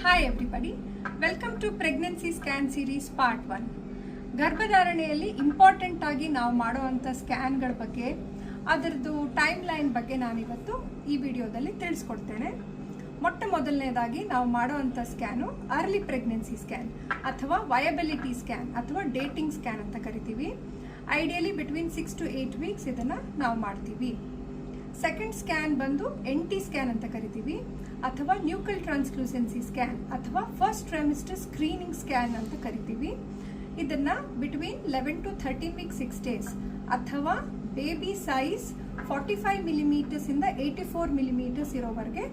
Hi everybody, welcome to pregnancy scan series part 1. ಗರ್ಭಧಾರಣೆಯಲ್ಲಿ important ಆಗಿ ನಾವು ಮಾಡುವಂಥ ಸ್ಕ್ಯಾನ್ಗಳ ಬಗ್ಗೆ, ಅದರದ್ದು ಟೈಮ್ ಲೈನ್ ಬಗ್ಗೆ ನಾನಿವತ್ತು ಈ ವಿಡಿಯೋದಲ್ಲಿ ತಿಳಿಸ್ಕೊಡ್ತೇನೆ. ಮೊಟ್ಟ ಮೊದಲನೇದಾಗಿ ನಾವು ಮಾಡುವಂಥ ಸ್ಕ್ಯಾನು ಅರ್ಲಿ ಪ್ರೆಗ್ನೆನ್ಸಿ ಸ್ಕ್ಯಾನ್ ಅಥವಾ ವಯಬಿಲಿಟಿ ಸ್ಕ್ಯಾನ್ ಅಥವಾ ಡೇಟಿಂಗ್ ಸ್ಕ್ಯಾನ್ ಅಂತ ಕರಿತೀವಿ. ಐಡಿಯಲಿ ಬಿಟ್ವೀನ್ 6 to 8 ವೀಕ್ಸ್ ಇದನ್ನು ನಾವು ಮಾಡ್ತೀವಿ. ಸೆಕೆಂಡ್ ಸ್ಕ್ಯಾನ್ ಬಂದು NT ಸ್ಕ್ಯಾನ್ ಅಂತ ಕರಿತೀವಿ ಅಥವಾ ನ್ಯೂಕಲ್ ಟ್ರಾನ್ಸ್ಲೂಸೆನ್ಸಿ ಸ್ಕ್ಯಾನ್ ಅಥವಾ ಫಸ್ಟ್ ಟ್ರೈಮಿಸ್ಟರ್ ಸ್ಕ್ರೀನಿಂಗ್ ಸ್ಕ್ಯಾನ್ ಅಂತ ಕರಿತೀವಿ. ಇದನ್ನು ಬಿಟ್ವೀನ್ 11 to 13 ವೀಕ್ಸ್ 6 days ಅಥವಾ ಬೇಬಿ ಸೈಜ್ 45 millimeters ಇಂದ 84 millimeters ಇರೋವರೆಗೆ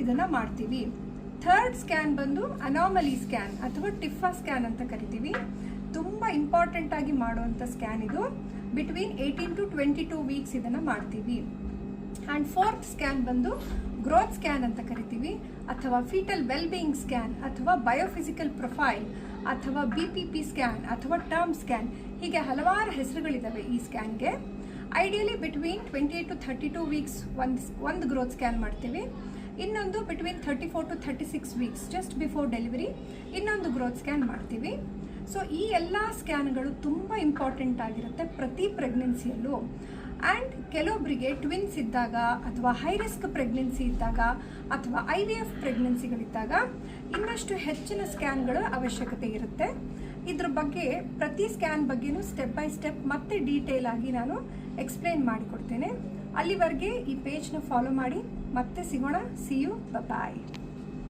ಇದನ್ನು ಮಾಡ್ತೀವಿ. ಥರ್ಡ್ ಸ್ಕ್ಯಾನ್ ಬಂದು ಅನಾಮಲಿ ಸ್ಕ್ಯಾನ್ ಅಥವಾ ಟಿಫಾ ಸ್ಕ್ಯಾನ್ ಅಂತ ಕರಿತೀವಿ. ತುಂಬ ಇಂಪಾರ್ಟೆಂಟ್ ಆಗಿ ಮಾಡುವಂಥ ಸ್ಕ್ಯಾನ್ ಇದು. ಬಿಟ್ವೀನ್ 18 to 22 ವೀಕ್ಸ್ ಇದನ್ನು ಮಾಡ್ತೀವಿ. ಆ್ಯಂಡ್ ಫೋರ್ತ್ ಸ್ಕ್ಯಾನ್ ಬಂದು ಗ್ರೋತ್ ಸ್ಕ್ಯಾನ್ ಅಂತ ಕರಿತೀವಿ ಅಥವಾ ಫೀಟಲ್ ವೆಲ್ಬೀಯಿಂಗ್ ಸ್ಕ್ಯಾನ್ ಅಥವಾ ಬಯೋಫಿಸಿಕಲ್ ಪ್ರೊಫೈಲ್ ಅಥವಾ BPP ಸ್ಕ್ಯಾನ್ ಅಥವಾ ಟರ್ಮ್ ಸ್ಕ್ಯಾನ್, ಹೀಗೆ ಹಲವಾರು ಹೆಸರುಗಳಿದ್ದಾವೆ ಈ ಸ್ಕ್ಯಾನ್ಗೆ. ಐಡಿಯಲಿ ಬಿಟ್ವೀನ್ 28 to 32 ವೀಕ್ಸ್ ಒಂದು ಗ್ರೋತ್ ಸ್ಕ್ಯಾನ್ ಮಾಡ್ತೀವಿ. ಇನ್ನೊಂದು between 34 to 36 weeks just before delivery ಇನ್ನೊಂದು ಗ್ರೋತ್ ಸ್ಕ್ಯಾನ್ ಮಾಡ್ತೀವಿ. ಸೊ ಈ ಎಲ್ಲ ಸ್ಕ್ಯಾನ್ಗಳು ತುಂಬ ಇಂಪಾರ್ಟೆಂಟ್ ಆಗಿರುತ್ತೆ ಪ್ರತಿ ಪ್ರೆಗ್ನೆನ್ಸಿಯಲ್ಲೂ. ಆ್ಯಂಡ್ ಕೆಲವೊಬ್ಬರಿಗೆ ಟ್ವಿನ್ಸ್ ಇದ್ದಾಗ ಅಥವಾ ಹೈ ರಿಸ್ಕ್ ಪ್ರೆಗ್ನೆನ್ಸಿ ಇದ್ದಾಗ ಅಥವಾ IVF ಪ್ರೆಗ್ನೆನ್ಸಿಗಳಿದ್ದಾಗ ಇನ್ನಷ್ಟು ಹೆಚ್ಚಿನ ಸ್ಕ್ಯಾನ್ಗಳ ಅವಶ್ಯಕತೆ ಇರುತ್ತೆ. ಇದ್ರ ಬಗ್ಗೆ ಪ್ರತಿ ಸ್ಕ್ಯಾನ್ ಬಗ್ಗೆನೂ ಸ್ಟೆಪ್ ಬೈ ಸ್ಟೆಪ್ ಮತ್ತೆ ಡೀಟೇಲ್ ಆಗಿ ನಾನು ಎಕ್ಸ್ಪ್ಲೇನ್ ಮಾಡಿಕೊಡ್ತೇನೆ. ಅಲ್ಲಿವರೆಗೆ ಈ ಪೇಜ್ನ ಫಾಲೋ ಮಾಡಿ. ಮತ್ತೆ ಸಿಗೋಣ. See you, bye.